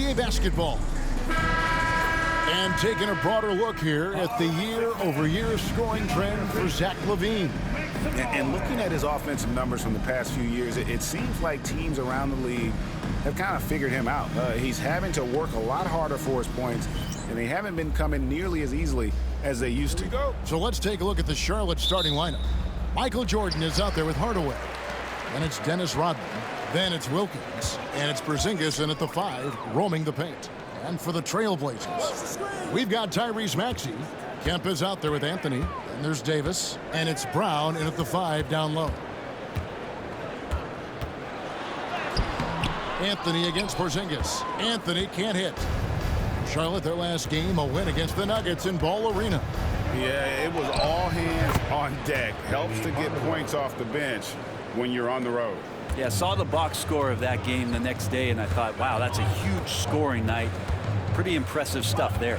NBA basketball. And taking a broader look here at the year-over-year scoring trend for Zach LaVine. And looking at his offensive numbers from the past few years, it seems like teams around the league have kind of figured him out. He's having to work a lot harder for his points, and they haven't been coming nearly as easily as they used to. So let's take a look at the Charlotte starting lineup. Michael Jordan is out there with Hardaway. Then it's Dennis Rodman. Then it's Wilkins. And it's Porzingis in at the 5, roaming the paint. And for the Trailblazers, we've got Tyrese Maxey. Kemp is out there with Anthony. And there's Davis. And it's Brown in at the 5 down low. Anthony against Porzingis. Anthony can't hit. Charlotte, their last game, a win against the Nuggets in Ball Arena. Yeah, it was all hands on deck. Helps to get points off the bench when you're on the road. Yeah, saw the box score of that game the next day, and I thought, wow, that's a huge scoring night. Pretty impressive stuff there.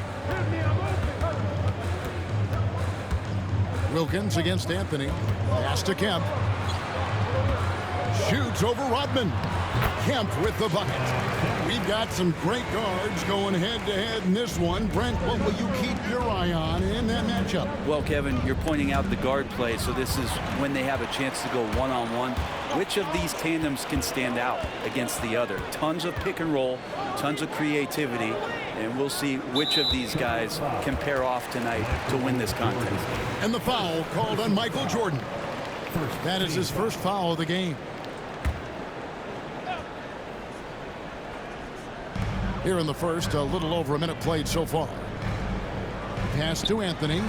Wilkins against Anthony. Pass to Kemp. Shoots over Rodman. Kemp with the bucket. We've got some great guards going head-to-head in this one. Brent, what will you keep your eye on in that matchup? Well, Kevin, you're pointing out the guard play, so this is when they have a chance to go one-on-one. Which of these tandems can stand out against the other? Tons of pick and roll, tons of creativity, and we'll see which of these guys can pair off tonight to win this contest. And the foul called on Michael Jordan. That is his first foul of the game. Here in the first, a little over a minute played so far. Pass to Anthony.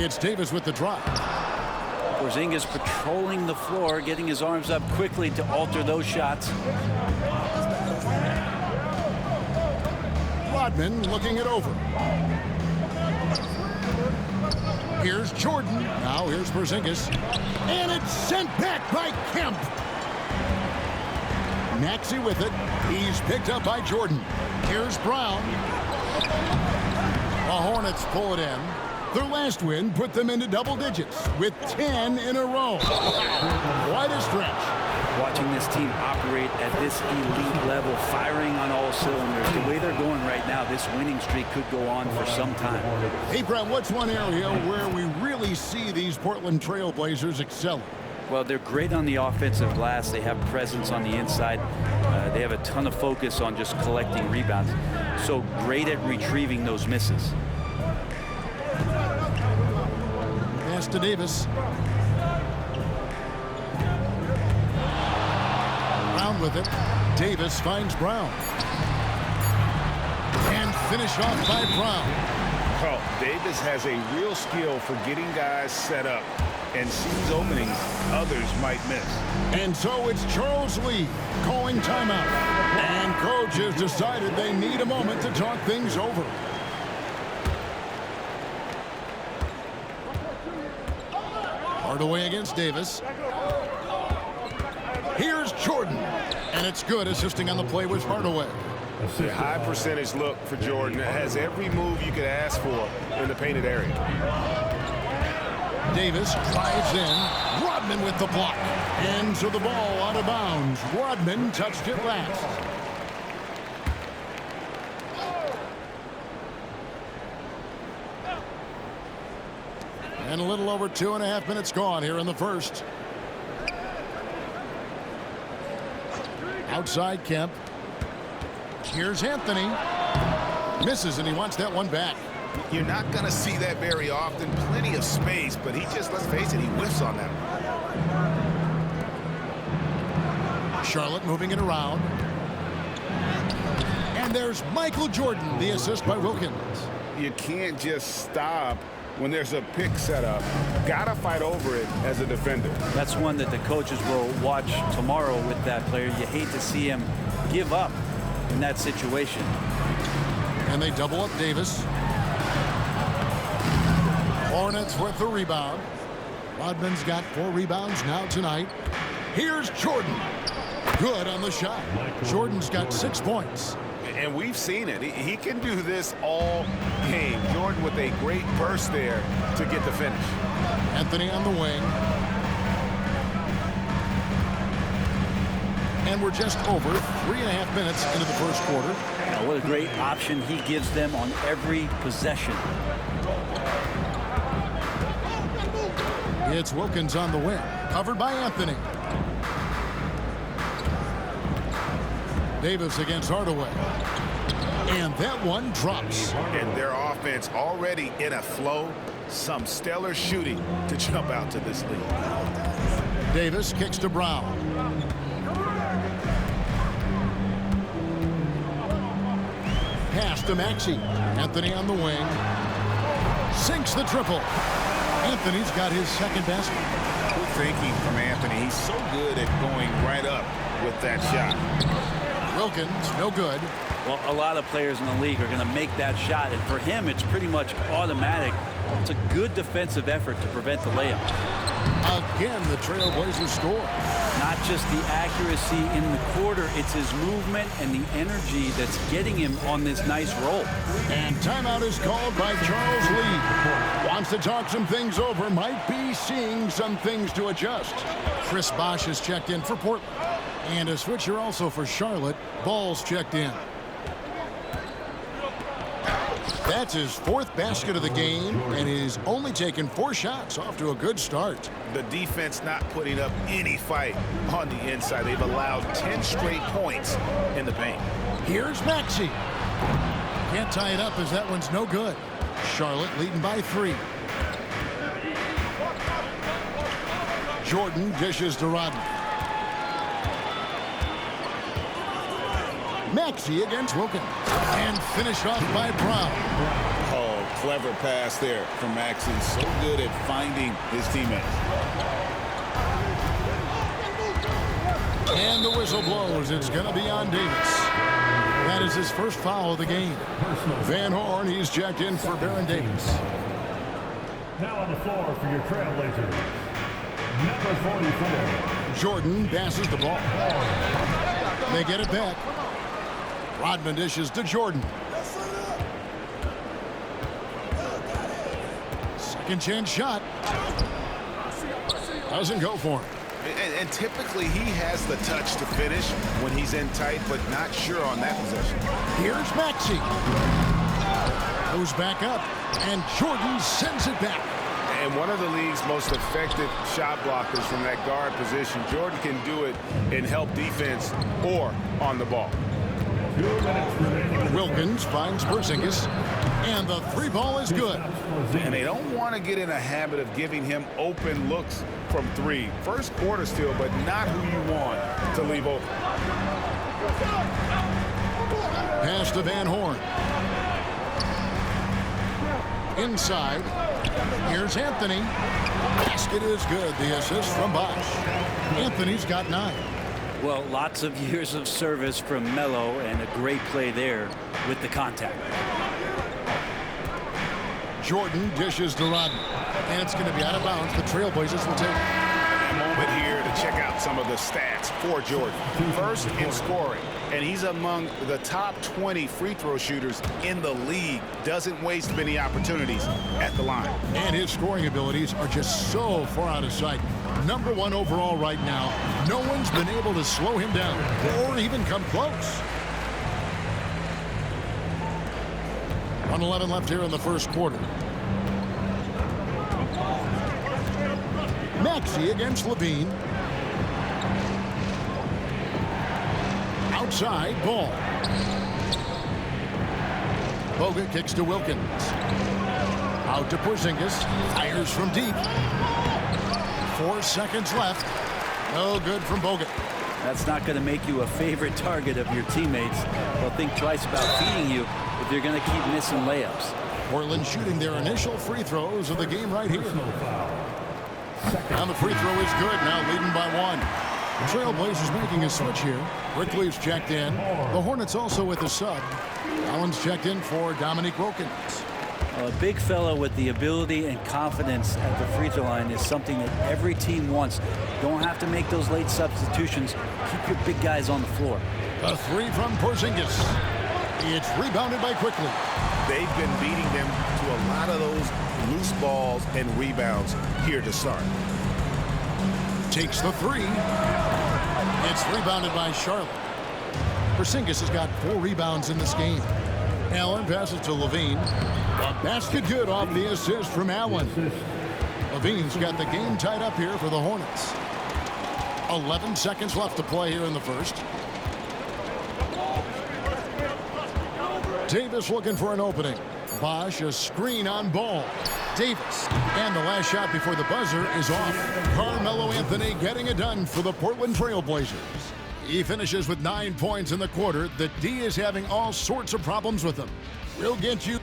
It's Davis with the drive. Porzingis patrolling the floor, getting his arms up quickly to alter those shots. Rodman looking it over. Here's Jordan. Now here's Porzingis. And it's sent back by Kemp. Maxey with it. He's picked up by Jordan. Here's Brown. The Hornets pull it in. Their last win put them into double digits with 10 in a row. Quite a stretch. Watching this team operate at this elite level, firing on all cylinders. The way they're going right now, this winning streak could go on for some time. Hey, Brett, what's one area where we really see these Portland Trailblazers excelling? Well, they're great on the offensive glass. They have presence on the inside. They have a ton of focus on just collecting rebounds. So great at retrieving those misses. Pass to Davis. Brown with it. Davis finds Brown. And finished off by Brown. Well, Davis has a real skill for getting guys set up and sees openings others might miss. And so it's Charles Lee calling timeout. And coach has decided they need a moment to talk things over. Hardaway against Davis. Here's Jordan. And it's good. Assisting on the play was Hardaway. A high percentage look for Jordan. It has every move you could ask for in the painted area. Davis drives in. Rodman with the block. And so the ball out of bounds. Rodman touched it last. And a little over 2.5 minutes gone here in the first. Outside Kemp. Here's Anthony. Misses, and he wants that one back. You're not going to see that very often. Plenty of space, but he just, let's face it, he whiffs on that one. Charlotte moving it around. And there's Michael Jordan, the assist by Wilkins. You can't just stop when there's a pick set up. Gotta fight over it as a defender. That's one that the coaches will watch tomorrow with that player. You hate to see him give up in that situation. And they double up Davis. Hornets with the rebound. Rodman's got 4 rebounds now tonight. Here's Jordan. Good on the shot. Jordan's got 6 points. And we've seen it. He can do this all game. Jordan with a great burst there to get the finish. Anthony on the wing. And we're just over 3.5 minutes into the first quarter. Now, what a great option he gives them on every possession. It's Wilkins on the wing, covered by Anthony. Davis against Hardaway. And that one drops. And their offense already in a flow. Some stellar shooting to jump out to this lead. Davis kicks to Brown. Pass to Maxey. Anthony on the wing. Sinks the triple. Anthony's got his second basket. Good thinking from Anthony. He's so good at going right up with that shot. Wilkins, no good. Well, a lot of players in the league are going to make that shot, and for him, it's pretty much automatic. It's a good defensive effort to prevent the layup. Again, the Trailblazers score. Not just the accuracy in the quarter, it's his movement and the energy that's getting him on this nice roll. And timeout is called by Charles Lee. Wants to talk some things over, might be seeing some things to adjust. Chris Bosh has checked in for Portland. And a switcher also for Charlotte. Ball's checked in. That's his fourth basket of the game, and he's only taken 4 shots. Off to a good start. The defense not putting up any fight on the inside. They've allowed 10 straight points in the paint. Here's Maxey. Can't tie it up as that one's no good. Charlotte leading by 3. Jordan dishes to Rodman. Maxey against Wilkins. And finish off by Brown. Oh, clever pass there from Maxey. So good at finding his teammates. And the whistle blows. It's going to be on Davis. That is his first foul of the game. Van Horn, he's checked in for Baron Davis. Now on the floor for your Trailblazers, number 44. Jordan passes the ball. They get it back. Rodman dishes to Jordan. Second chance shot. Doesn't go for him. And typically he has the touch to finish when he's in tight, but not sure on that possession. Here's Maxey. Goes back up, and Jordan sends it back. And one of the league's most effective shot blockers from that guard position. Jordan can do it in help defense or on the ball. Wilkins finds Porzingis, and the 3-ball is good. And they don't want to get in a habit of giving him open looks from 3. First quarter still, but not who you want to leave open. Pass to Van Horn. Inside. Here's Anthony. Basket is good. The assist from Bosh. Anthony's got 9. Well, lots of years of service from Melo, and a great play there with the contact. Jordan dishes to Rodman, and it's going to be out of bounds. The Trailblazers will take it. A moment here to check out some of the stats for Jordan. First in scoring, and he's among the top 20 free throw shooters in the league. Doesn't waste many opportunities at the line. And his scoring abilities are just so far out of sight. Number 1 overall right now. No one's been able to slow him down or even come close. 1:11 left here in the first quarter. Maxey against Levine. Outside, ball. Bogut kicks to Wilkins. Out to Porzingis. Fires from deep. 4 seconds left. No good from Bogut. That's not going to make you a favorite target of your teammates. They'll think twice about feeding you if you're going to keep missing layups. Portland shooting their initial free throws of the game right here. And the free throw is good, now leading by 1. The Trailblazers making a switch here. Rickleaf's checked in. The Hornets also with a sub. Allen's checked in for Dominique Wilkins. A big fellow with the ability and confidence at the free throw line is something that every team wants. Don't have to make those late substitutions. Keep your big guys on the floor. A 3 from Porzingis. It's rebounded by Quickly. They've been beating them to a lot of those loose balls and rebounds here to start. Takes the 3. It's rebounded by Charlotte. Porzingis has got 4 rebounds in this game. Allen passes to Levine. A basket good off the assist from Allen. Levine's got the game tied up here for the Hornets. 11 seconds left to play here in the first. Davis looking for an opening. Bosch, a screen on Ball. Davis, and the last shot before the buzzer is off. Carmelo Anthony getting it done for the Portland Trail Blazers. He finishes with 9 points in the quarter. The D is having all sorts of problems with him. We'll get you.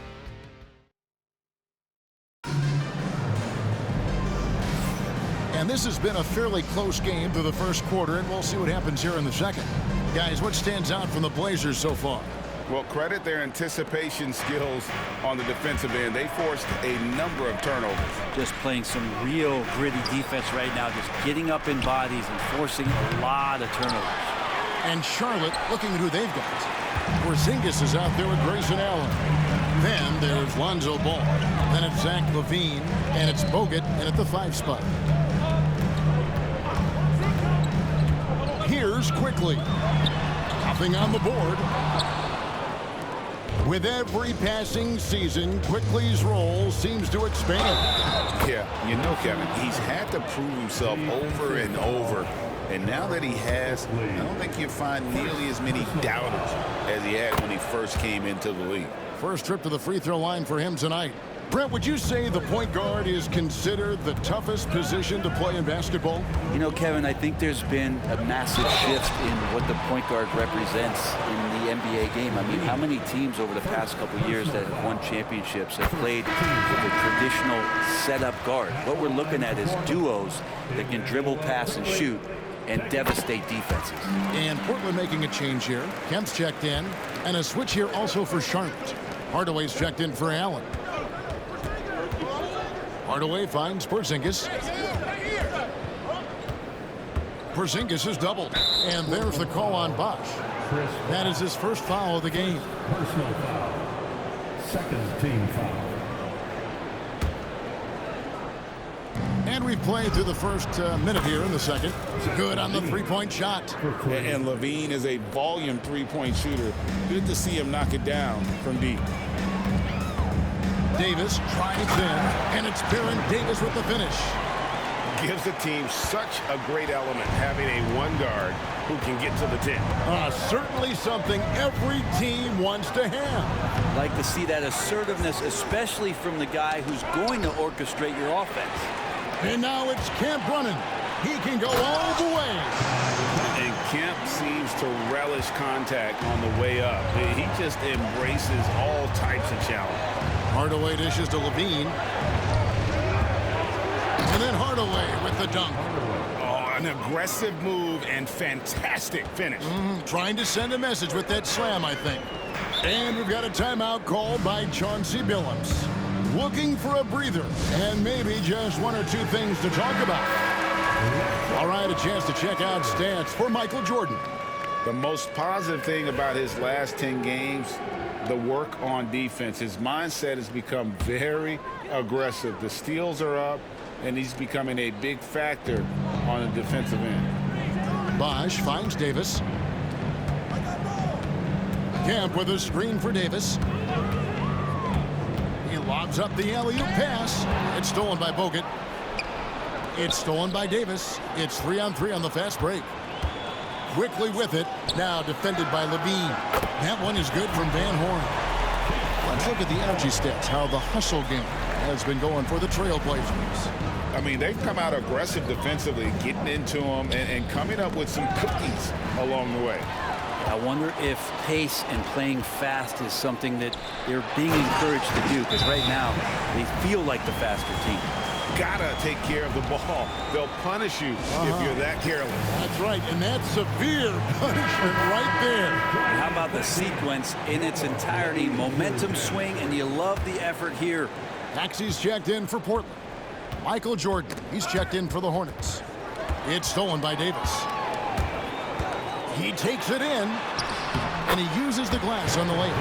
And this has been a fairly close game through the first quarter, and we'll see what happens here in the second. Guys, what stands out from the Blazers so far? Well, credit their anticipation skills on the defensive end. They forced a number of turnovers. Just playing some real gritty defense right now, just getting up in bodies and forcing a lot of turnovers. And Charlotte looking at who they've got. Porzingis is out there with Grayson Allen. Then there's Lonzo Ball. Then it's Zach LaVine, and it's Bogut, and at the 5 spot. Here's Quickly. Nothing on the board. With every passing season, Quickly's role seems to expand. Yeah, you know, Kevin, he's had to prove himself over and over. And now that he has, I don't think you find nearly as many doubters as he had when he first came into the league. First trip to the free throw line for him tonight. Brent, would you say the point guard is considered the toughest position to play in basketball? You know, Kevin, I think there's been a massive shift in what the point guard represents in the NBA game. I mean, how many teams over the past couple of years that have won championships have played with a traditional setup guard? What we're looking at is duos that can dribble, pass, and shoot and devastate defenses. And Portland making a change here. Kemp's checked in, and a switch here also for Charlotte. Hardaway's checked in for Allen. Hardaway finds Porzingis. Porzingis is doubled. And there's the call on Bosch. That is his first foul of the game. Personal foul. Second team foul. And we've played through the first minute here in the second. Good on the three-point shot. And LaVine is a volume three-point shooter. Good to see him knock it down from deep. Davis drives in, and it's Baron Davis with the finish. Gives the team such a great element, having a one guard who can get to the 10. Certainly something every team wants to have. Like to see that assertiveness, especially from the guy who's going to orchestrate your offense. And now it's Kemp running. He can go all the way. And Kemp seems to relish contact on the way up. He just embraces all types of challenge. Hardaway dishes to Levine. And then Hardaway with the dunk. Oh, an aggressive move and fantastic finish. Trying to send a message with that slam, I think. And we've got a timeout called by Chauncey Billups. Looking for a breather and maybe just one or two things to talk about. All right, a chance to check out stats for Michael Jordan. The most positive thing about his last 10 games, the work on defense. His mindset has become very aggressive. The steals are up, and he's becoming a big factor on the defensive end. Bosch finds Davis. Kemp with a screen for Davis. He lobs up the alley-oop pass. It's stolen by Bogut. It's stolen by Davis. It's 3-on-3 on the fast break. Quickly with it. Now defended by Levine. That one is good from Van Horn. Let's look at the energy stats, how the hustle game has been going for the Trailblazers. I mean, they've come out aggressive defensively, getting into them and coming up with some cookies along the way. I wonder if pace and playing fast is something that they're being encouraged to do, because right now they feel like the faster team. Gotta take care of the ball. They'll punish you if you're that careless. That's right, and that's severe punishment right there. And how about the sequence in its entirety? Momentum swing, and you love the effort here. Taxi's checked in for Portland. Michael Jordan, he's checked in for the Hornets. It's stolen by Davis. He takes it in, and he uses the glass on the layup.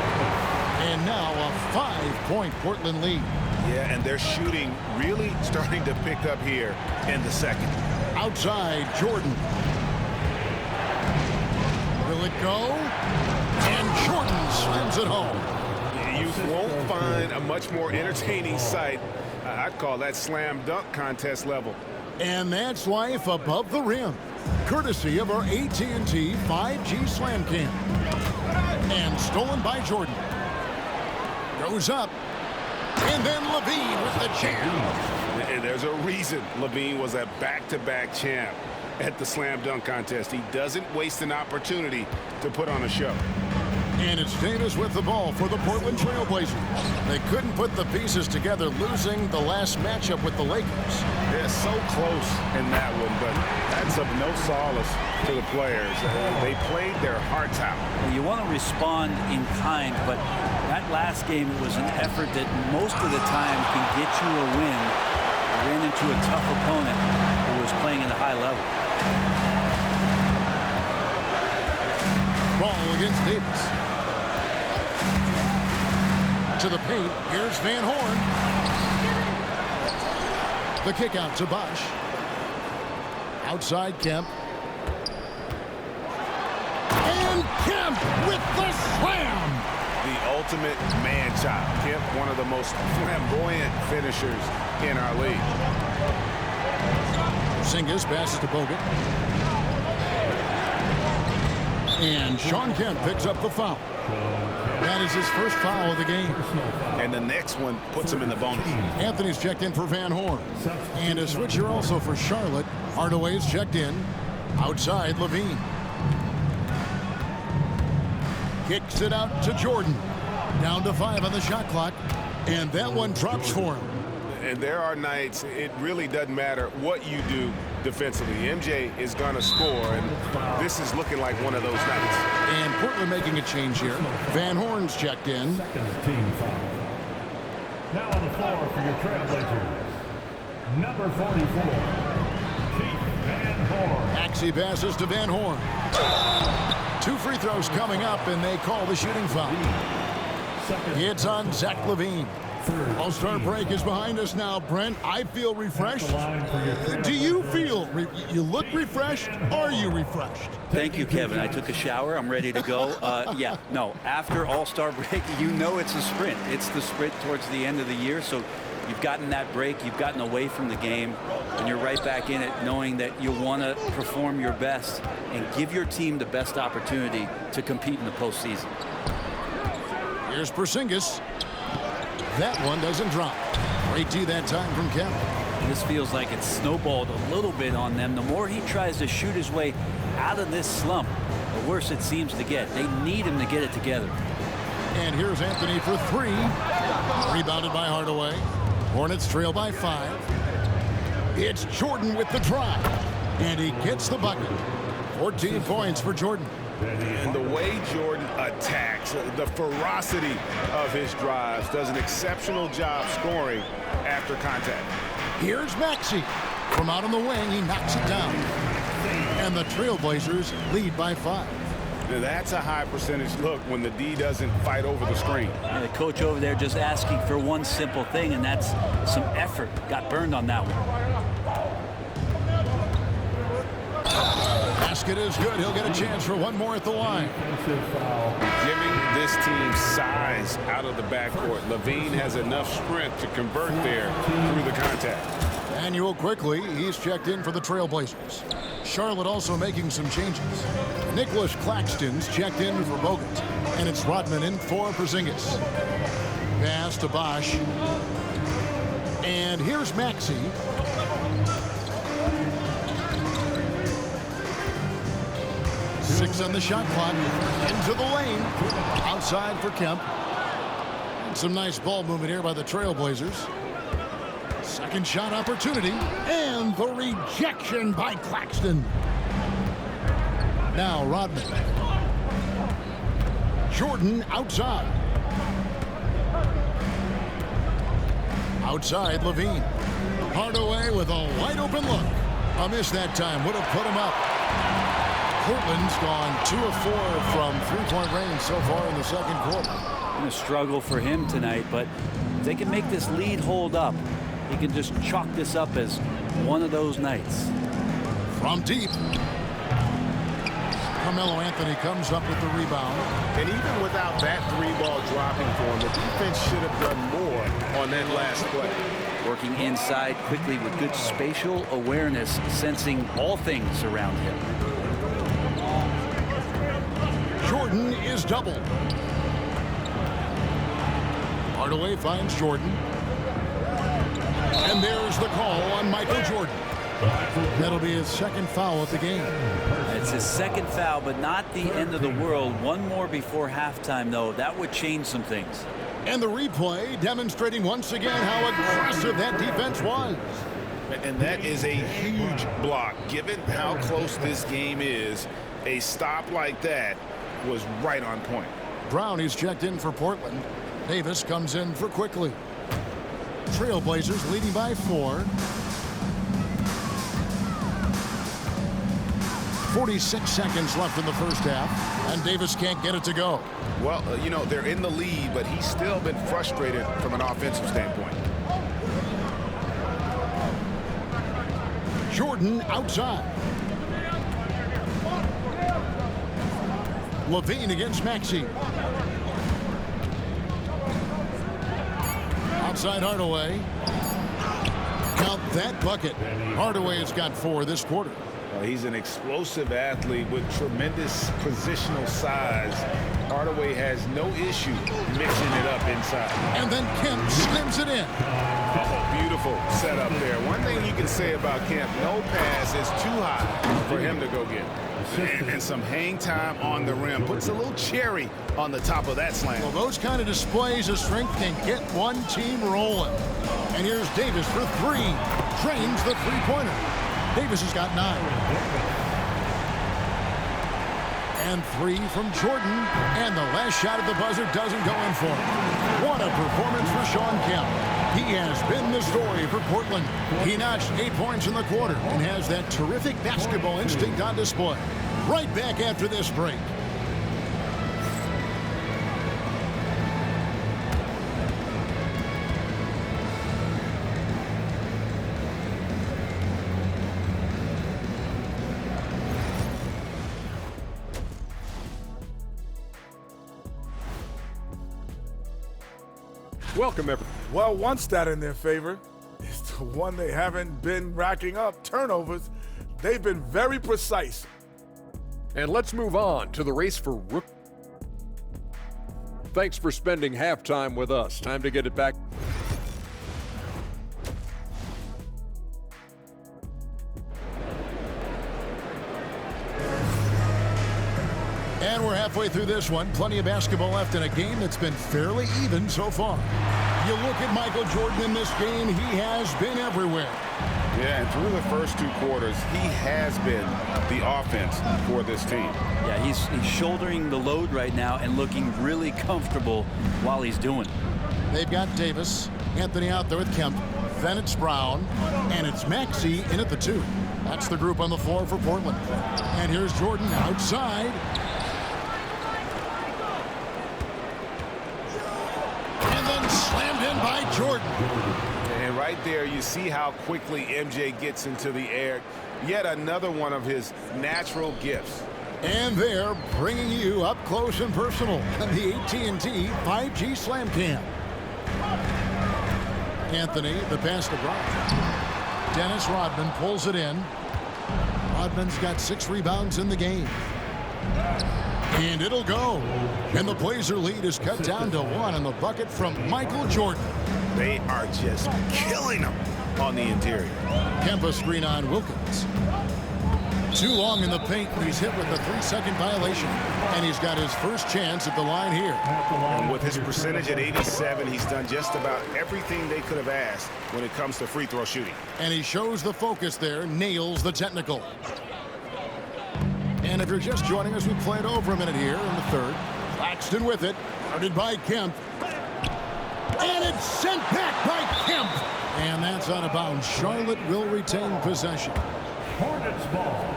And now a 5-point Portland lead. Yeah, and their shooting really starting to pick up here in the second. Outside, Jordan. it go. And Jordan slams it home. You won't find a much more entertaining sight. I'd call that slam dunk contest level. And that's life above the rim, courtesy of our AT&T 5G Slam Cam. And stolen by Jordan. Goes up. And then Levine with the jam. And there's a reason Levine was a back-to-back champ at the slam dunk contest. He doesn't waste an opportunity to put on a show. And it's Davis with the ball for the Portland Trail Blazers. They couldn't put the pieces together, losing the last matchup with the Lakers. They're so close in that one, but that's of no solace to the players. They played their hearts out. You want to respond in kind, but that last game was an effort that most of the time can get you a win. You ran into a tough opponent who was playing at a high level. Ball against Davis. To the paint. Here's Van Horn. The kick out to Bosch. Outside Kemp. And Kemp with the slam. The ultimate man-child. Kemp, one of the most flamboyant finishers in our league. Porzingis passes to Bogut. And Shawn Kemp picks up the foul. That is his first foul of the game. And the next one puts him in the bonus. Anthony's checked in for Van Horn. And a switcher also for Charlotte. Hardaway's checked in. Outside Levine. Kicks it out to Jordan. Down to 5 on the shot clock. And that one drops for him. And there are nights it really doesn't matter what you do defensively. MJ is going to score, and this is looking like one of those nights. And Portland making a change here. Van Horn's checked in. Second team foul. Now on the floor for your Trailblazers, number 44, Keith Van Horn. Maxey passes to Van Horn. 2 free throws coming up, and they call the shooting foul. It's on Zach LaVine. All-Star break is behind us now, Brent. I feel refreshed. Do you feel, you look refreshed? Are you refreshed? Thank you, Kevin. I took a shower. I'm ready to go. Yeah, no, after All-Star break, you know it's a sprint. It's the sprint towards the end of the year, so you've gotten that break. You've gotten away from the game, and you're right back in it, knowing that you want to perform your best and give your team the best opportunity to compete in the postseason. Here's Porzingis. That one doesn't drop. Great D that time from Kemp. This feels like it's snowballed a little bit on them. The more he tries to shoot his way out of this slump, the worse it seems to get. They need him to get it together. And here's Anthony for 3. Rebounded by Hardaway. Hornets trail by 5. It's Jordan with the drive. And he gets the bucket. 14 points for Jordan. And the way Jordan attacks, the ferocity of his drives, does an exceptional job scoring after contact. Here's Maxey. From out on the wing, he knocks it down. And the Trailblazers lead by 5. Now that's a high percentage look when the D doesn't fight over the screen. And the coach over there just asking for one simple thing, and that's some effort. Got burned on that one. Basket is good. He'll get a chance for one more at the line. Giving this team size out of the backcourt. LaVine has enough strength to convert there through the contact. Manuel quickly. He's checked in for the Trailblazers. Charlotte also making some changes. Nicholas Claxton's checked in for Bogut. And it's Rodman in for Porzingis. Pass to Bosch. And here's Maxey. Six on the shot clock. Into the lane. Outside for Kemp. And some nice ball movement here by the Trailblazers. Second shot opportunity. And the rejection by Claxton. Now Rodman. Jordan outside. Outside Levine. Hardaway with a wide open look. A miss that time. Would have put him up. Portland's gone 2 of 4 from three-point range so far in the second quarter. Been a struggle for him tonight, but if they can make this lead hold up, he can just chalk this up as one of those nights. From deep. Carmelo Anthony comes up with the rebound. And even without that three-ball dropping for him, the defense should have done more on that last play. Working inside quickly with good spatial awareness, sensing all things around him. Jordan is doubled. Hardaway finds Jordan. And there's the call on Michael Jordan. That'll be his second foul of the game. It's his second foul, but not the end of the world. One more before halftime, though. That would change some things. And the replay demonstrating once again how aggressive that defense was. And that is a huge block. Given how close this game is, a stop like that was right on point. Brown is checked in for Portland. Davis comes in for Quickly. Trailblazers leading by 4. 46 seconds left in the first half, and Davis can't get it to go. Well, you know, they're in the lead, but he's still been frustrated from an offensive standpoint. Jordan outside. Levine against Maxey. Outside Hardaway. Count that bucket. Hardaway has got 4 this quarter. He's an explosive athlete with tremendous positional size. Hardaway has no issue mixing it up inside. And then Kemp slams it in. Oh, beautiful setup there. One thing you can say about Kemp, no pass is too high for him to go get. And some hang time on the rim. Puts a little cherry on the top of that slam. Well, those kind of displays of strength can get one team rolling. And here's Davis for 3. Drains the three-pointer. Davis has got 9. And 3 from Jordan. And the last shot at the buzzer doesn't go in for him. What a performance for Shawn Kemp. He has been the story for Portland. He notched 8 points in the quarter and has that terrific basketball instinct on display. Right back after this break. Welcome, everyone. Well, one stat in their favor is the one they haven't been racking up, turnovers. They've been very precise. And let's move on to the race for rook. Thanks for spending halftime with us. Time to get it back. And we're halfway through this one. Plenty of basketball left in a game that's been fairly even so far. You look at Michael Jordan in this game, he has been everywhere. Yeah, and through the first 2 quarters, he has been the offense for this team. Yeah, he's shouldering the load right now and looking really comfortable while he's doing it. They've got Davis, Anthony out there with Kemp, then it's Brown, and it's Maxey in at the 2. That's the group on the floor for Portland. And here's Jordan outside. And then slammed in by Jordan. And right there, you see how quickly MJ gets into the air. Yet another one of his natural gifts. And they're bringing you up close and personal on the AT&T 5G Slam Cam. Anthony, the pass to Brown. Dennis Rodman pulls it in. Rodman's got 6 rebounds in the game. And it'll go. And the Blazer lead is cut down to 1 on the bucket from Michael Jordan. They are just killing them on the interior. Kemp screen on Wilkins. Too long in the paint, and he's hit with a 3-second violation. And he's got his first chance at the line here. And with his percentage at 87, he's done just about everything they could have asked when it comes to free throw shooting. And he shows the focus there, nails the technical. And if you're just joining us, we played over a minute here in the third. Claxton with it, guarded by Kemp. And it's sent back by Kemp. And that's out of bounds. Charlotte will retain possession. Hornets ball.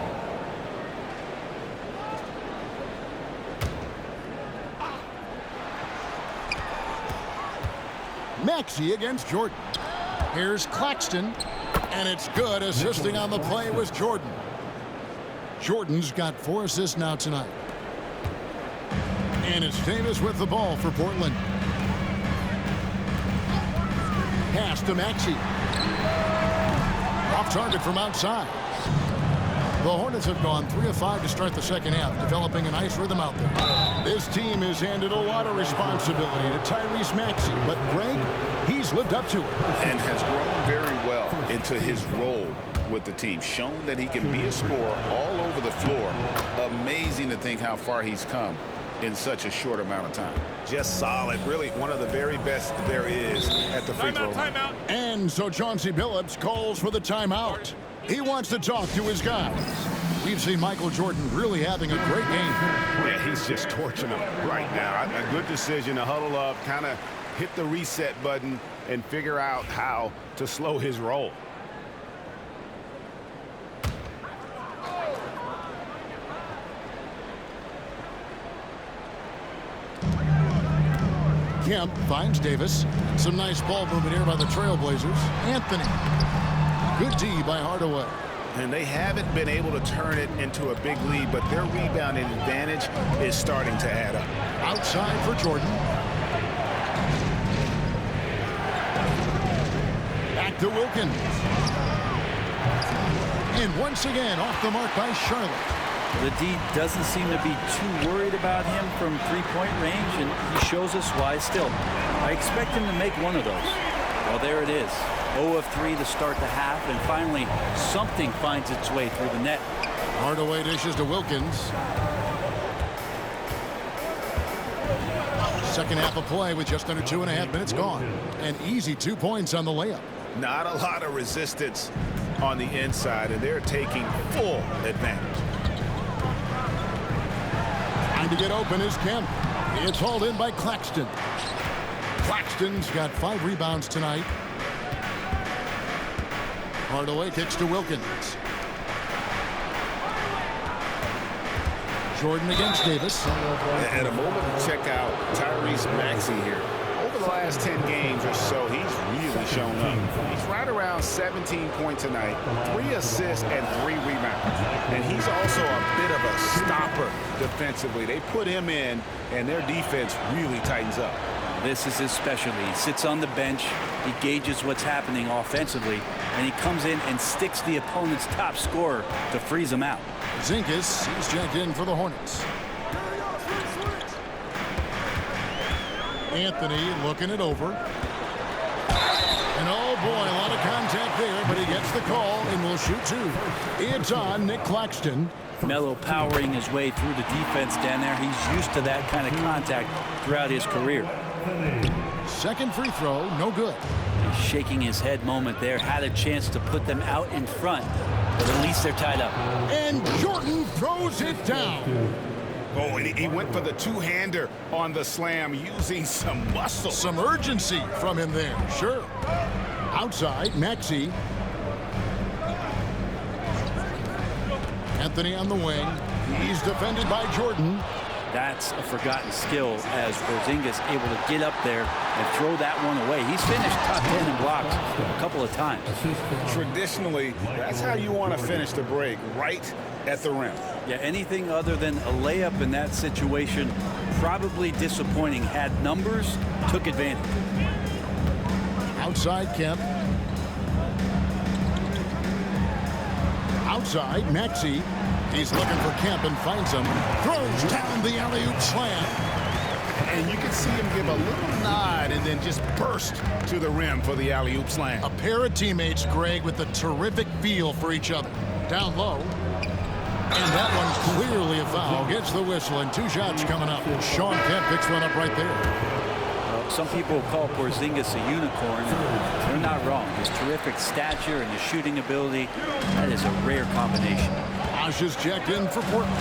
Maxey against Jordan. Here's Claxton. And it's good. Assisting on the play was Jordan. Jordan's got 4 assists now tonight. And it's Davis with the ball for Portland. Pass to Maxey. Off target from outside. The Hornets have gone 3 of 5 to start the second half, developing a nice rhythm out there. This team has handed a lot of responsibility to Tyrese Maxey, but Greg, he's lived up to it. And has grown very well into his role with the team. Shown that he can be a scorer all over the floor. Amazing to think how far he's come in such a short amount of time. Just solid. Really one of the very best there is at the free throw line. And so Chauncey Billups calls for the timeout. He wants to talk to his guys. We've seen Michael Jordan really having a great game. Yeah, he's just torching them right now. A good decision to huddle up, kind of hit the reset button, and figure out how to slow his roll. Kemp finds Davis. Some nice ball movement here by the Trailblazers. Anthony. Good D by Hardaway. And they haven't been able to turn it into a big lead, but their rebounding advantage is starting to add up. Outside for Jordan. Back to Wilkins. And once again off the mark by Charlotte. The D doesn't seem to be too worried about him from three-point range, and he shows us why still. I expect him to make one of those. Well, there it is. 0 of 3 to start the half, and finally something finds its way through the net. Hardaway dishes to Wilkins. Second half of play with just under 2.5 minutes gone. An easy 2 points on the layup. Not a lot of resistance on the inside, and they're taking full advantage. Trying to get open is Kemp. It's hauled in by Claxton. Claxton's got 5 rebounds tonight. Hardaway kicks to Wilkins. Jordan against Davis. At a moment to check out Tyrese Maxey here. Over the last 10 games or so, he's really shown up. He's right around 17 points tonight, 3 assists and 3 rebounds. And he's also a bit of a stopper defensively. They put him in, and their defense really tightens up. This is his specialty. He sits on the bench, he gauges what's happening offensively, and he comes in and sticks the opponent's top scorer to freeze him out. Zinkas, he's checked in for the Hornets. Anthony looking it over. And oh boy, a lot of contact there, but he gets the call and will shoot 2. It's on Nick Claxton. Melo powering his way through the defense down there. He's used to that kind of contact throughout his career. Second free throw, no good. He's shaking his head moment there. Had a chance to put them out in front, but at least they're tied up. And Jordan throws it down. Oh, and he went for the two-hander on the slam, using some muscle. Some urgency from him there, sure. Outside, Maxey. Anthony on the wing. He's defended by Jordan. That's a forgotten skill as Porzingis able to get up there and throw that one away. He's finished top 10 in blocks a couple of times. Traditionally, that's how you want to finish the break, right at the rim. Yeah, anything other than a layup in that situation, probably disappointing. Had numbers, took advantage. Outside, Kemp. Outside, Maxey. He's looking for Kemp and finds him. Throws down the alley-oop slam. And you can see him give a little nod and then just burst to the rim for the alley-oop slam. A pair of teammates, Greg, with a terrific feel for each other. Down low. And that one's clearly a foul. Gets the whistle, and 2 shots coming up. Shawn Kemp picks one up right there. Some people call Porzingis a unicorn. They're not wrong. His terrific stature and his shooting ability, that is a rare combination. Bosh is checked in for Portland.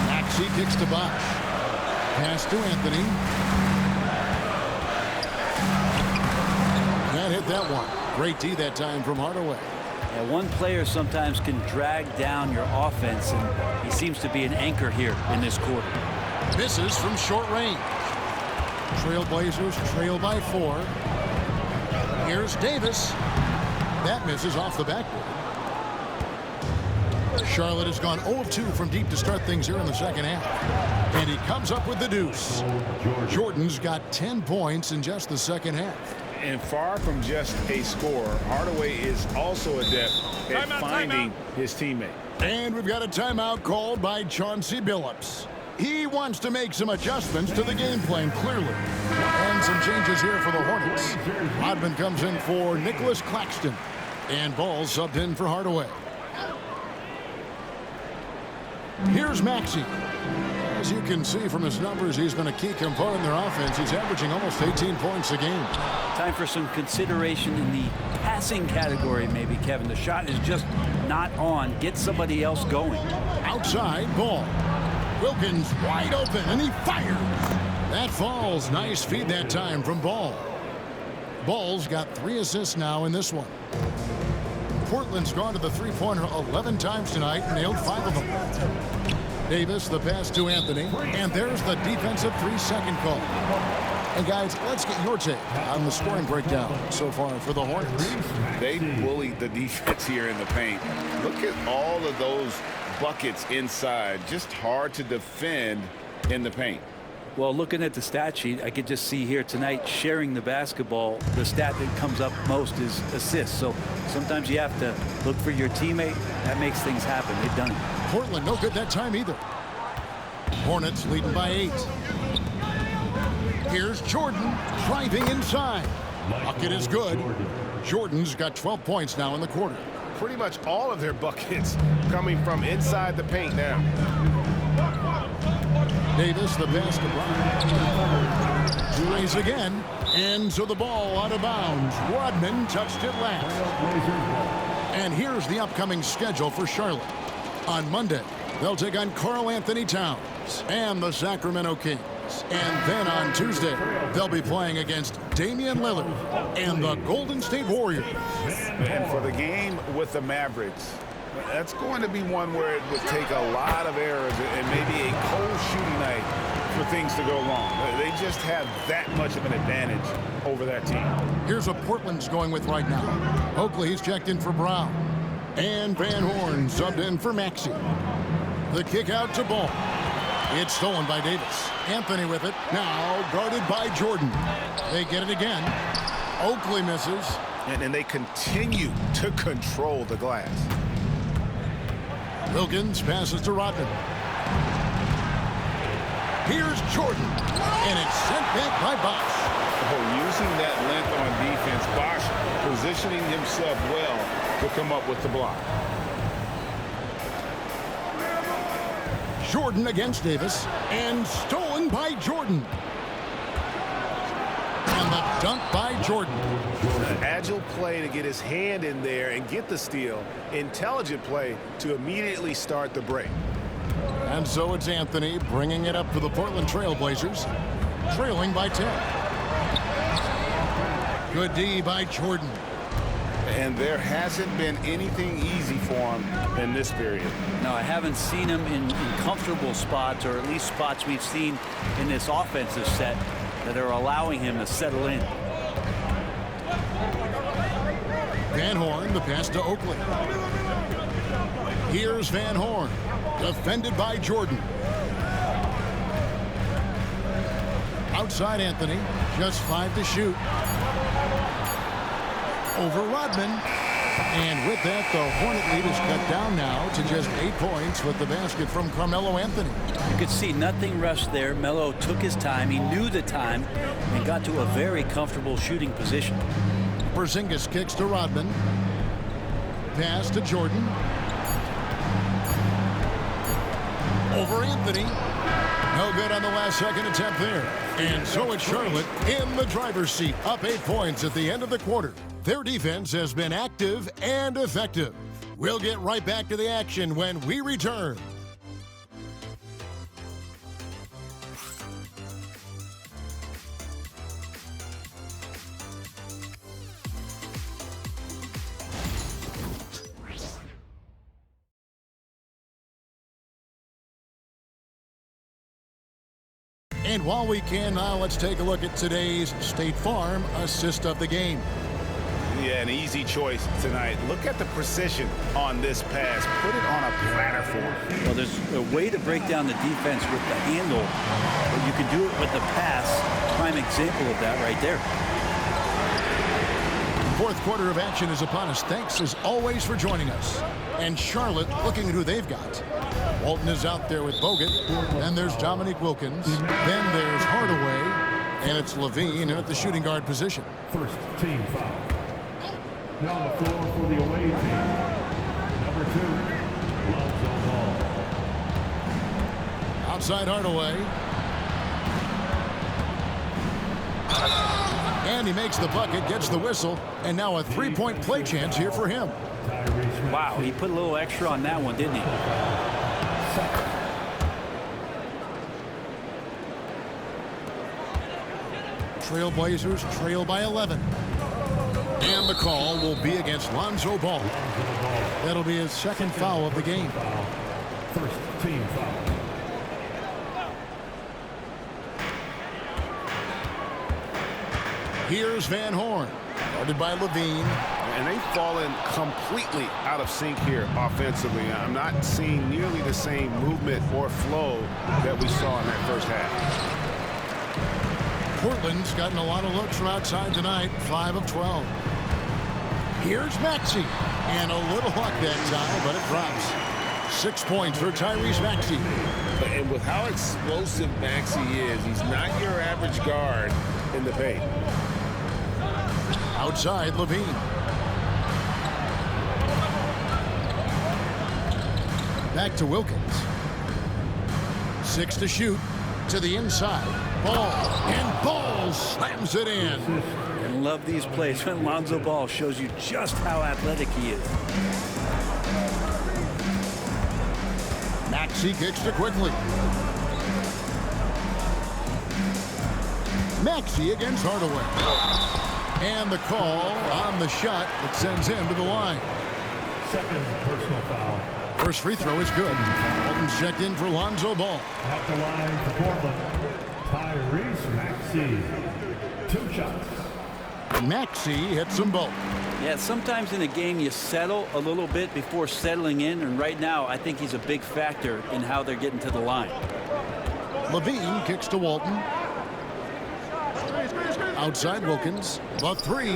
Maxey kicks to Bosh. Pass to Anthony. Can't hit that one. Great D that time from Hardaway. Yeah, one player sometimes can drag down your offense, and he seems to be an anchor here in this quarter. Misses from short range. Trailblazers trail by 4. Here's Davis. That misses off the backboard. Charlotte has gone 0 of 2 from deep to start things here in the second half. And he comes up with the deuce. Jordan's got 10 points in just the second half. And far from just a scorer, Hardaway is also adept at finding his teammate. And we've got a timeout called by Chauncey Billups. He wants to make some adjustments to the game plan, clearly. And some changes here for the Hornets. Rodman comes in for Nicholas Claxton. And Ball subbed in for Hardaway. Here's Maxey. As you can see from his numbers, he's been a key component in their offense. He's averaging almost 18 points a game. Time for some consideration in the passing category, maybe, Kevin. The shot is just not on. Get somebody else going. Outside, Ball. Wilkins wide open, and he fires. That falls. Nice feed that time from Ball. Ball's got 3 assists now in this one. Portland's gone to the three-pointer 11 times tonight and nailed 5 of them. Davis, the pass to Anthony, and there's the defensive 3-second call. And guys, let's get your take on the scoring breakdown so far for the Hornets. They bullied the defense here in the paint. Look at all of those buckets inside. Just hard to defend in the paint. Well, looking at the stat sheet, I could just see here tonight sharing the basketball. The stat that comes up most is assists. So sometimes you have to look for your teammate. That makes things happen. They've done it. Portland no good that time either. Hornets leading by 8. Here's Jordan driving inside. Bucket is good. Jordan's got 12 points now in the quarter. Pretty much all of their buckets coming from inside the paint now. Davis, the pass to Brown. Tries again. And so the ball out of bounds. Rodman touched it last. And here's the upcoming schedule for Charlotte. On Monday, they'll take on Karl Anthony Towns and the Sacramento Kings. And then on Tuesday, they'll be playing against Damian Lillard and the Golden State Warriors. And for the game with the Mavericks, that's going to be one where it would take a lot of errors and maybe a cold shooting night for things to go wrong. They just have that much of an advantage over that team. Here's what Portland's going with right now. Oakley, he's checked in for Brown. And Van Horn subbed in for Maxey. The kick out to Ball. It's stolen by Davis. Anthony with it. Now guarded by Jordan. They get it again. Oakley misses. And they continue to control the glass. Wilkins passes to Rodman. Here's Jordan. And it's sent back by Bosch. Oh, using that length on defense, Bosch positioning himself well to come up with the block. Jordan against Davis. And stolen by Jordan. And the dunk by Jordan. Agile play to get his hand in there and get the steal. Intelligent play to immediately start the break. And so it's Anthony bringing it up for the Portland Trail Blazers. Trailing by 10. Good D by Jordan. And there hasn't been anything easy for him in this period. No, I haven't seen him in comfortable spots, or at least spots we've seen in this offensive set that are allowing him to settle in. Van Horn, the pass to Oakley. Here's Van Horn, defended by Jordan. Outside Anthony, just 5 to shoot. Over Rodman. And with that, the Hornet lead is cut down now to just 8 points with the basket from Carmelo Anthony. You could see nothing rushed there. Melo took his time. He knew the time and got to a very comfortable shooting position. Porzingis kicks to Rodman. Pass to Jordan. Over Anthony. No good on the last second attempt there. And so it's Charlotte in the driver's seat, up 8 points at the end of the quarter. Their defense has been active and effective. We'll get right back to the action when we return. And while we can now, let's take a look at today's State Farm assist of the game. Yeah, an easy choice tonight. Look at the precision on this pass. Put it on a platter for him. Well, there's a way to break down the defense with the handle, but you can do it with the pass. Prime example of that right there. Fourth quarter of action is upon us. Thanks, as always, for joining us. And Charlotte looking at who they've got. Walton is out there with Bogut. Then there's Dominique Wilkins. Then there's Hardaway. And it's Levine at the shooting guard position. First team foul. Now on the floor for the away team. Number 2, Lonzo Ball. Outside Hardaway. And he makes the bucket, gets the whistle, and now a three-point play chance here for him. Wow, he put a little extra on that one, didn't he? Trailblazers trail by 11. And the call will be against Lonzo Ball. That'll be his second foul of the game. First team foul. Here's Van Horn, guarded by Levine. And they've fallen completely out of sync here offensively. I'm not seeing nearly the same movement or flow that we saw in that first half. Portland's gotten a lot of looks from outside tonight, 5 of 12. Here's Maxey, and a little luck that time, but it drops. 6 points for Tyrese Maxey. And with how explosive Maxey is, he's not your average guard in the paint. Outside Levine. Back to Wilkins. 6 to shoot. To the inside. Ball. And Ball slams it in. And love these plays when Lonzo Ball shows you just how athletic he is. Maxey kicks to quickly. Maxey against Hardaway. And the call on the shot that sends him to the line. Second personal foul. First free throw is good. Walton's checked in for Lonzo Ball. At the line for Portland, Tyrese Maxey. 2 shots. Maxey hits them both. Yeah, sometimes in a game you settle a little bit before settling in, and right now I think he's a big factor in how they're getting to the line. Levine kicks to Walton. Outside Wilkins. The 3.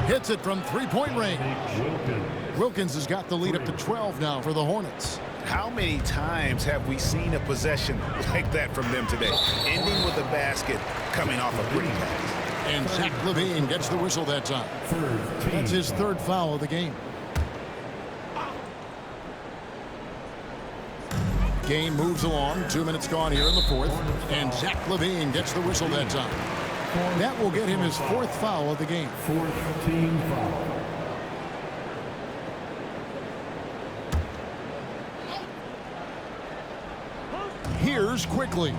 Hits it from three-point range. Wilkins has got the lead up to 12 now for the Hornets. How many times have we seen a possession like that from them today? Ending with a basket, coming off a pretty pass. And Zach Levine gets the whistle that time. That's his third foul of the game. Game moves along. 2 minutes gone here in the fourth. And Zach Levine gets the whistle that time. That will get him his 4th foul of the game. 4th team foul. Here's quickly.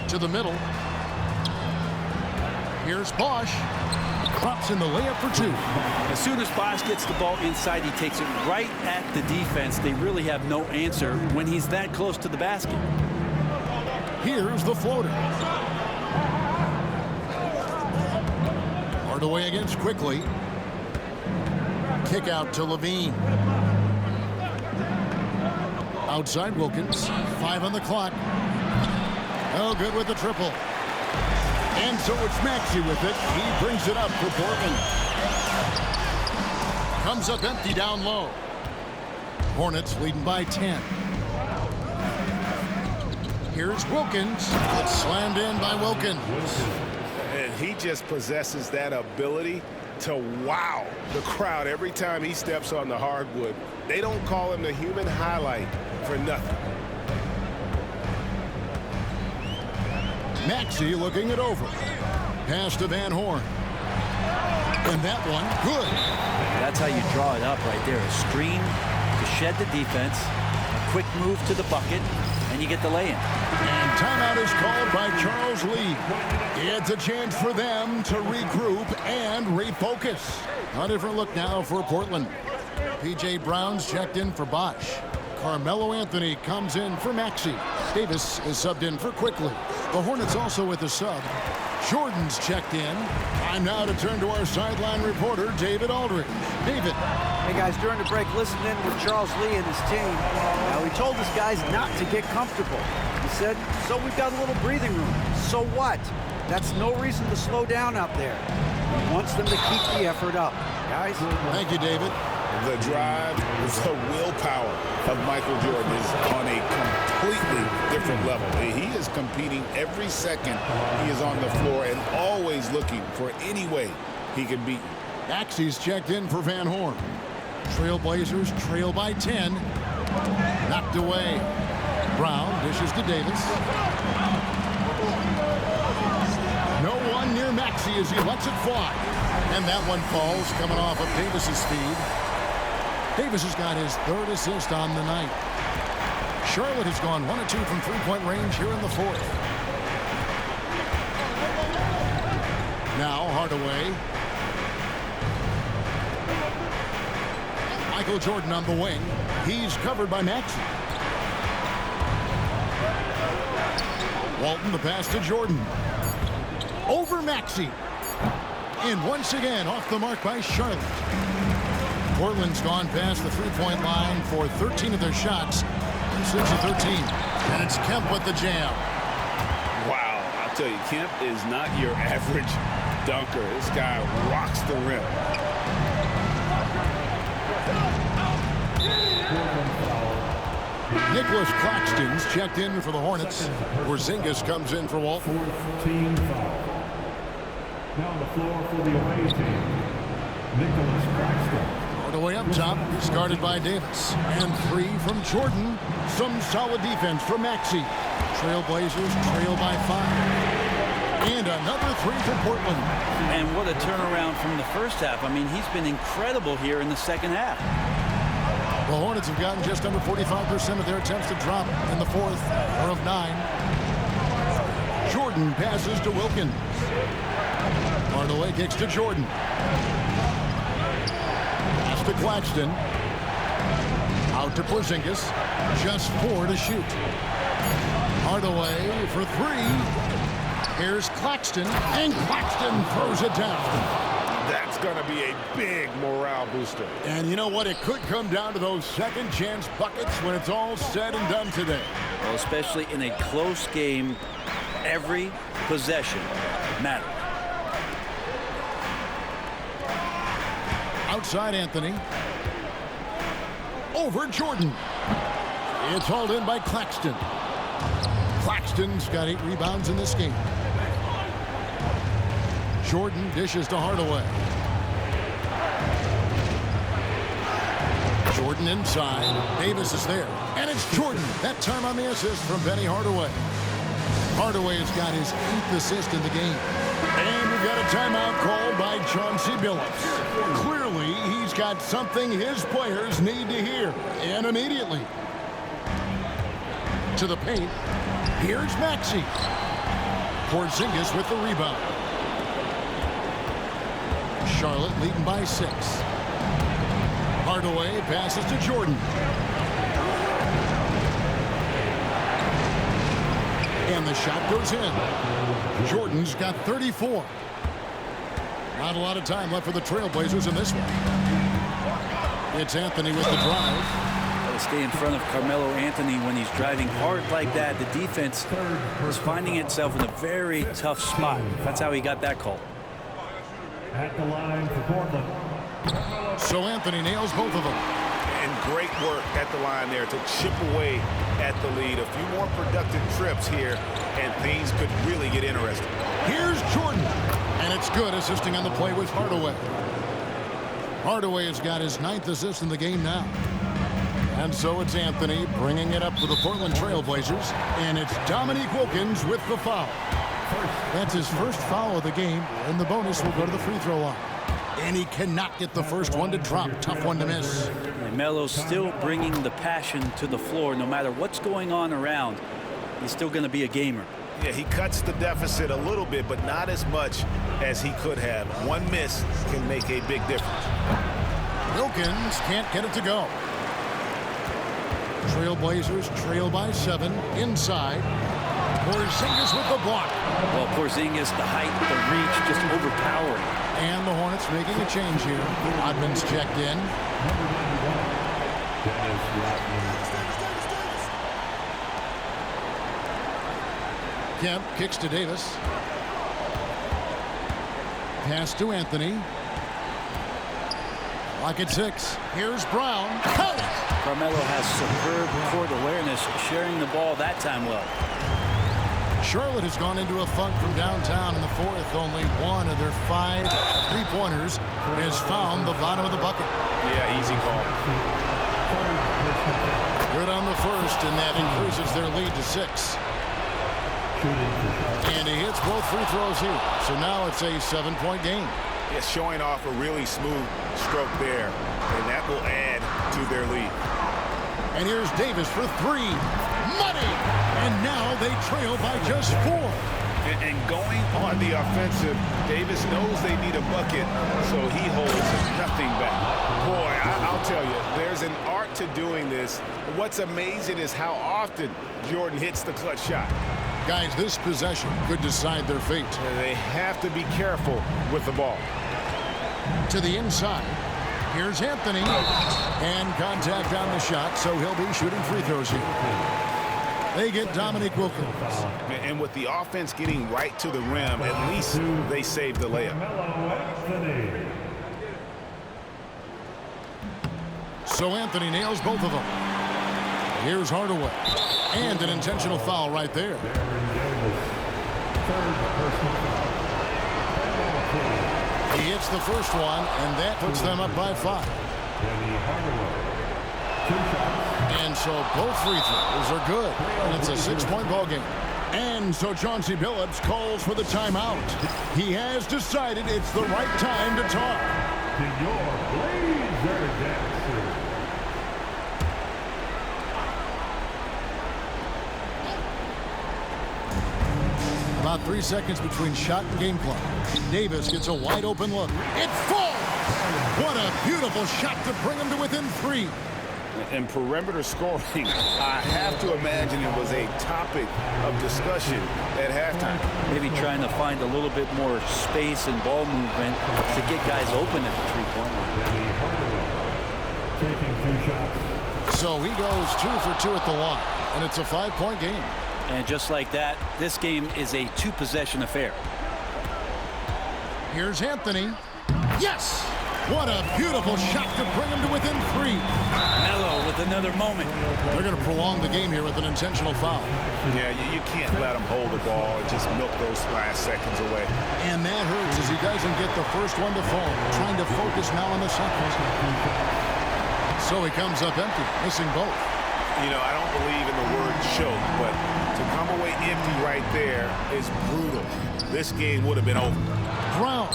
To the middle. Here's Bosch. Drops in the layup for 2. As soon as Bosch gets the ball inside, he takes it right at the defense. They really have no answer when he's that close to the basket. Here's the floater. Hardaway against quickly. Kick out to Levine. Outside Wilkins. 5 on the clock. Oh, good with the triple. And so it's Maxey with it. He brings it up for Portland. Comes up empty down low. Hornets leading by 10. Here's Wilkins. It's slammed in by Wilkins. And he just possesses that ability to wow the crowd every time he steps on the hardwood. They don't call him the human highlight for nothing. Maxey looking it over. Pass to Van Horn. And that one, good. That's how you draw it up right there. A screen to shed the defense, a quick move to the bucket, and you get the lay-in. And timeout is called by Charles Lee. It's a chance for them to regroup and refocus. A different look now for Portland. P.J. Brown's checked in for Bosch. Carmelo Anthony comes in for Maxey. Davis is subbed in for Quickly. The Hornets also with a sub. Jordan's checked in. Time now to turn to our sideline reporter, David Aldridge. David. Hey, guys, during the break, listening in with Charles Lee and his team. Now, he told his guys not to get comfortable. He said, so we've got a little breathing room. So what? That's no reason to slow down out there. He wants them to keep the effort up. Guys? Thank you, David. The drive, the willpower of Michael Jordan is on a completely different level. He is competing every second he is on the floor and always looking for any way he can beat you. Maxey's checked in for Van Horn. Trailblazers trail by 10. Knocked away. Brown dishes to Davis. No one near Maxey as he lets it fly. And that one falls coming off of Davis's speed. Davis has got his 3rd assist on the night. Charlotte has gone 1 of 2 from three-point range here in the 4th. Now Hardaway. Michael Jordan on the wing. He's covered by Maxey. Walton the pass to Jordan. Over Maxey. And once again off the mark by Charlotte. Portland's gone past the three-point line for 13 of their shots. 6 of 13. And it's Kemp with the jam. Wow, I'll tell you, Kemp is not your average dunker. This guy rocks the rim. Nicholas Claxton's checked in for the Hornets. Porzingis comes in for Walton. 4th team foul. Now on the floor for the away team, Nicholas Claxton. Hardaway up top, discarded by Davis. And 3 from Jordan. Some solid defense from Maxey. Trailblazers trail by 5. And another 3 for Portland. And what a turnaround from the first half. I mean, he's been incredible here in the second half. The Hornets have gotten just under 45% of their attempts to drop in the 4th, or of 9. Jordan passes to Wilkins. Hardaway kicks to Jordan. Pass to Claxton. Out to Porzingis. Just 4 to shoot. Hardaway for 3. Here's Claxton, and Claxton throws it down. That's going to be a big morale booster. And you know what? It could come down to those second chance buckets when it's all said and done today. Well, especially in a close game, every possession matters. Outside Anthony. Over Jordan. It's hauled in by Claxton. Claxton's got 8 rebounds in this game. Jordan dishes to Hardaway. Jordan inside. Davis is there. And it's Jordan. That time on the assist from Penny Hardaway. Hardaway has got his 8th assist in the game. And we've got a timeout called by Chauncey Billups. Clearly, he's got something his players need to hear. And immediately. To the paint. Here's Maxey. Porzingis with the rebound. Charlotte leading by 6. Hardaway passes to Jordan. And the shot goes in. Jordan's got 34. Not a lot of time left for the Trailblazers in this one. It's Anthony with the drive. Got to stay in front of Carmelo Anthony when he's driving hard like that. The defense is finding itself in a very tough spot. That's how he got that call. At the line for Portland. So Anthony nails both of them. And great work at the line there to chip away at the lead. A few more productive trips here, and things could really get interesting. Here's Jordan. And it's good, assisting on the play with Hardaway. Hardaway has got his 9th assist in the game now. And so it's Anthony bringing it up for the Portland Trailblazers. And it's Dominique Wilkins with the foul. That's his first foul of the game, and the bonus will go to the free throw line. And he cannot get the first one to drop. Tough one to miss. And Melo's still bringing the passion to the floor. No matter what's going on around, he's still going to be a gamer. Yeah, he cuts the deficit a little bit, but not as much as he could have. One miss can make a big difference. Wilkins can't get it to go. Trailblazers trail by 7 inside. Porzingis with the block. Well, Porzingis, the height, the reach, just overpowering. And the Hornets making a change here. Rodman's checked in. Dennis Rodman. Kemp kicks to Davis. Pass to Anthony. Clock at 6. Here's Brown. Cut it! Carmelo has superb court awareness, sharing the ball that time well. Charlotte has gone into a funk from downtown in the fourth. Only one of their 5 3-pointers has found the bottom of the bucket. Yeah, easy call. Good on the first, and that increases their lead to 6. And he hits both free throws here. So now it's a 7-point game. Yeah, showing off a really smooth stroke there, and that will add to their lead. And here's Davis for 3. Money! And now they trail by just 4. And going on the offensive, Davis knows they need a bucket, so he holds nothing back. Boy, I'll tell you, there's an art to doing this. What's amazing is how often Jordan hits the clutch shot. Guys, this possession could decide their fate. They have to be careful with the ball. To the inside. Here's Anthony. And contact on the shot, so he'll be shooting free throws here. They get Dominique Wilkins. And with the offense getting right to the rim, at least they saved the layup. So Anthony nails both of them. Here's Hardaway. And an intentional foul right there. He hits the first one, and that puts them up by 5. And so both free throws are good. And it's a 6-point ball game. And so Chauncey Billups calls for the timeout. He has decided it's the right time to talk. About 3 seconds between shot and game clock. Davis gets a wide open look. It falls! What a beautiful shot to bring him to within 3. And perimeter scoring, I have to imagine it was a topic of discussion at halftime. Maybe trying to find a little bit more space and ball movement to get guys open at the three-point line. So he goes 2 for 2 at the line, and it's a 5-point game. And just like that, this game is a 2-possession affair. Here's Anthony. Yes! What a beautiful shot to bring him to within 3. Melo with another moment. They're going to prolong the game here with an intentional foul. Yeah, you can't let him hold the ball and just milk those last seconds away. And that hurts as he doesn't get the first one to fall. Trying to focus now on the second. So he comes up empty, missing both. You know, I don't believe in the word choke, but to come away empty right there is brutal. This game would have been over. Brown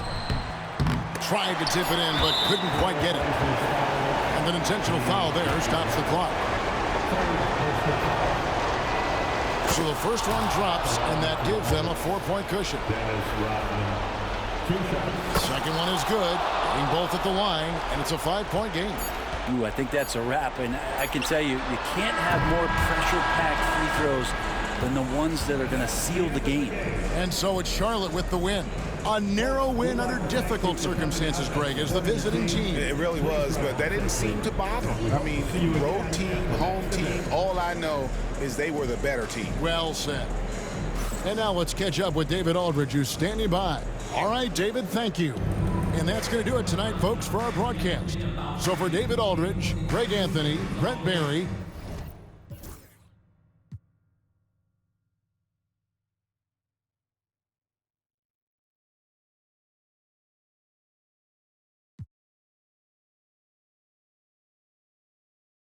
tried to tip it in, but couldn't quite get it. And an intentional foul there stops the clock. So the first one drops, and that gives them a 4-point cushion. Second one is good, getting both at the line, and it's a 5-point game. Ooh, I think that's a wrap, and I can tell you, you can't have more pressure-packed free throws than the ones that are going to seal the game. And so it's Charlotte with the win. A narrow win under difficult circumstances, Greg, as the visiting team. It really was, but that didn't seem to bother them. I mean, road team, home team, all I know is they were the better team. Well said. And now let's catch up with David Aldridge, who's standing by. All right, David, thank you. And that's going to do it tonight, folks, for our broadcast. So for David Aldridge, Greg Anthony, Brent Barry,